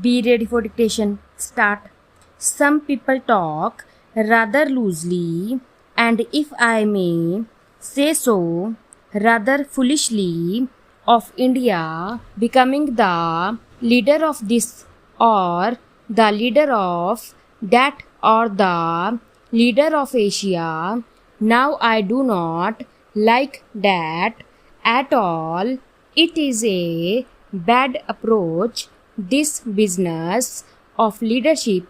Be ready for dictation. Start. Some people talk rather loosely, and if I may say so, rather foolishly, of India becoming the leader of this or the leader of that or the leader of Asia. Now I do not like that at all. It is a bad approach, this business of leadership,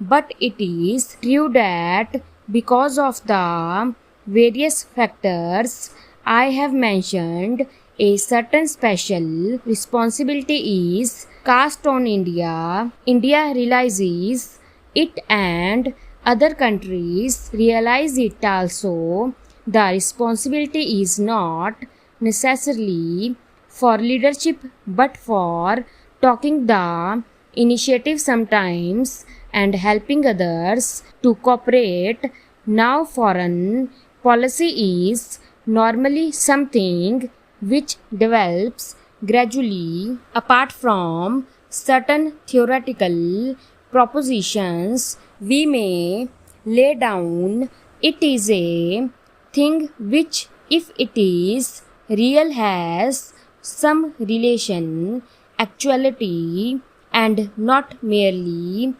but it is true that because of the various factors I have mentioned, a certain special responsibility is cast on India. India realizes it and other countries realize it also. The responsibility is not necessarily for leadership but for taking the initiative sometimes and helping others to cooperate. Now, foreign policy is normally something which develops gradually apart from certain theoretical propositions we may lay down. It is a thing which, if it is real, has some relation, actuality, and not merely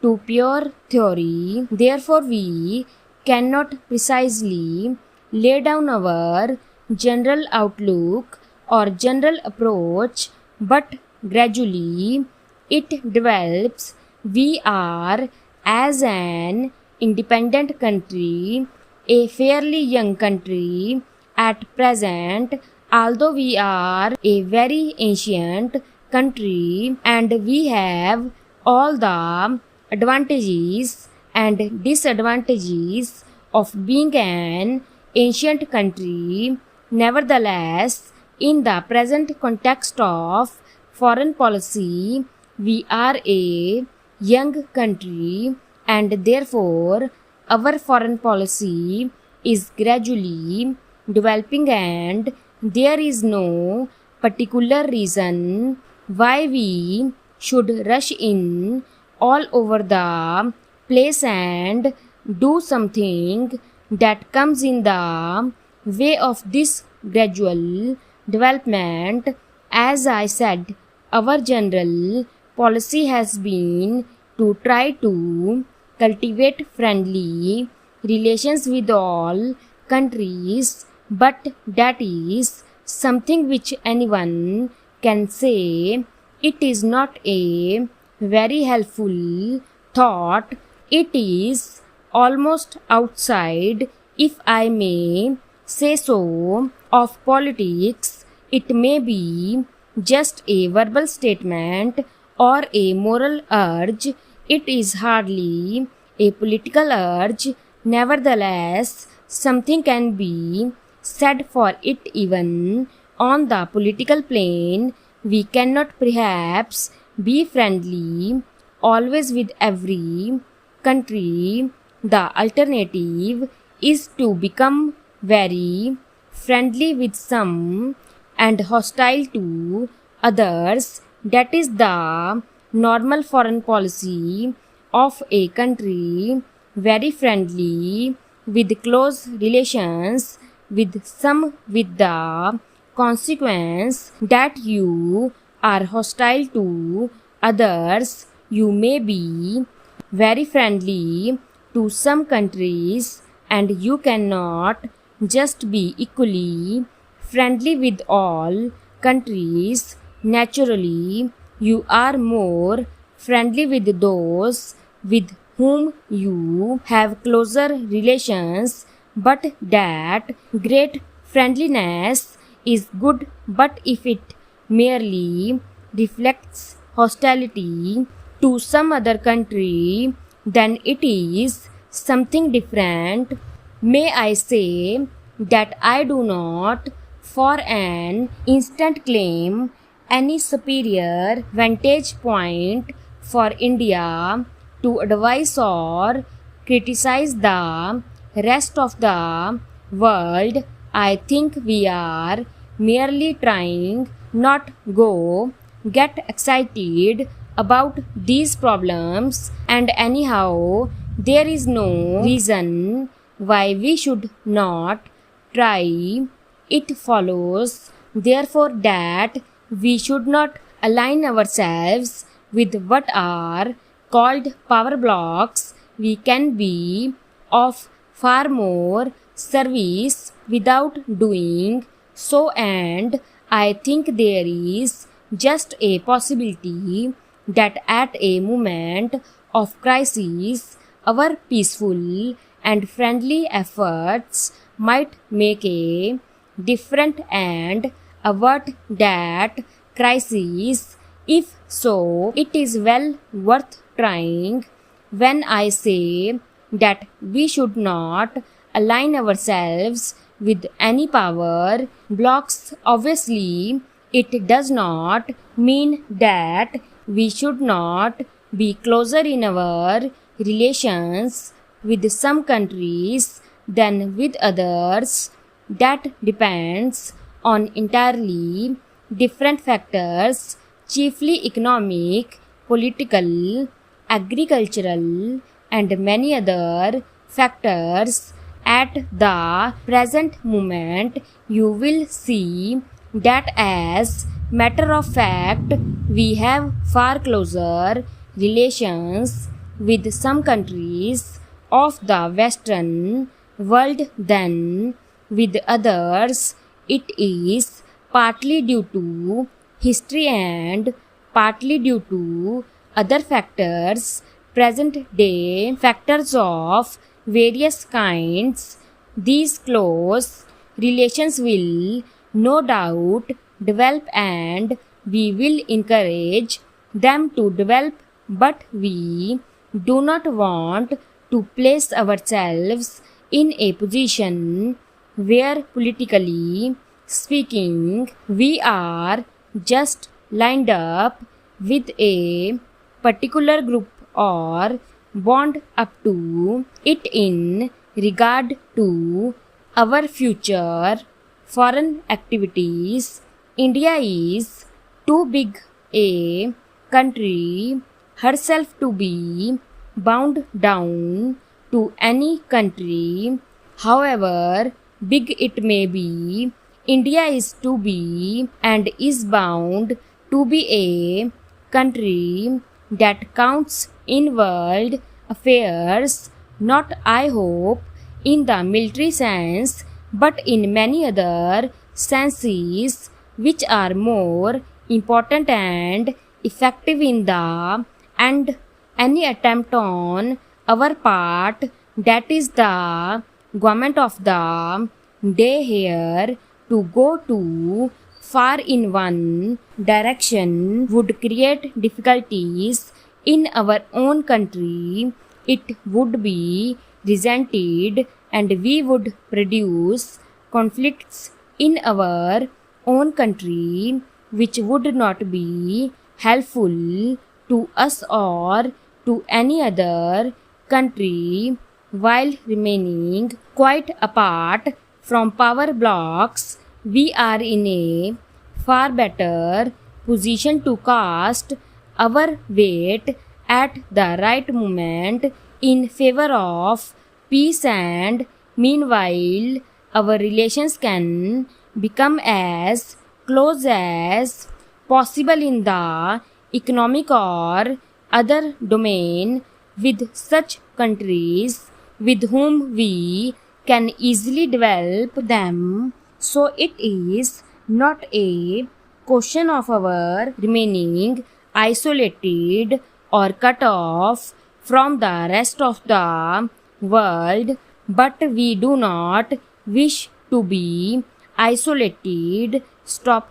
to pure theory. Therefore, we cannot precisely lay down our general outlook or general approach, but gradually it develops. We are, as an independent country, a fairly young country at present, although we are a very ancient country and we have all the advantages and disadvantages of being an ancient country. Nevertheless, in the present context of foreign policy, we are a young country and therefore our foreign policy is gradually developing, and there is no particular reason why we should rush in all over the place and do something that comes in the way of this gradual development. As I said, our general policy has been to try to cultivate friendly relations with all countries, but that is something which anyone can say. It is not a very helpful thought. It is almost outside, if I may say so, of politics. It may be just a verbal statement or a moral urge. It is hardly a political urge. Nevertheless, something can be said for it even on the political plane. We cannot perhaps be friendly always with every country. The alternative is to become very friendly with some and hostile to others. That is the normal foreign policy of a country. Very friendly with close relations with some, with the consequence that you are hostile to others. You may be very friendly to some countries and you cannot just be equally friendly with all countries. Naturally, you are more friendly with those with whom you have closer relations, but that great friendliness is good, but if it merely reflects hostility to some other country, then it is something different. May I say that I do not for an instant claim any superior vantage point for India to advise or criticize the rest of the world. I think we are merely trying not go get excited about these problems, and anyhow, there is no reason why we should not try. It follows, therefore, that we should not align ourselves with what are called power blocks. We can be of far more service without doing so, and I think there is just a possibility that at a moment of crisis, our peaceful and friendly efforts might make a difference and avert that crisis. If so, it is well worth trying. When I say that we should not align ourselves with any power blocks, obviously it does not mean that we should not be closer in our relations with some countries than with others. That depends on entirely different factors, chiefly economic, political, agricultural, and many other factors. At the present moment, you will see that as matter of fact, we have far closer relations with some countries of the Western world than with others. It is partly due to history and partly due to other factors, present day factors of various kinds. These close relations will no doubt develop, and we will encourage them to develop, but we do not want to place ourselves in a position where, politically speaking, we are just lined up with a particular group or bond up to it in regard to our future foreign activities. India is too big a country herself to be bound down to any country, however big it may be. India is to be and is bound to be a country that counts in world affairs, not, I hope, in the military sense, but in many other senses which are more important and effective in the end. Any attempt on our part, that is the government of the day here, to go too far in one direction would create difficulties in our own country. It would be resented, and we would produce conflicts in our own country which would not be helpful to us or to any other country, while remaining quite apart from power blocks. We are in a far better position to cast our weight at the right moment in favor of peace, and meanwhile our relations can become as close as possible in the economic or other domain with such countries with whom we can easily develop them. So it is not a question of our remaining isolated or cut off from the rest of the world, but we do not wish to be isolated. Stop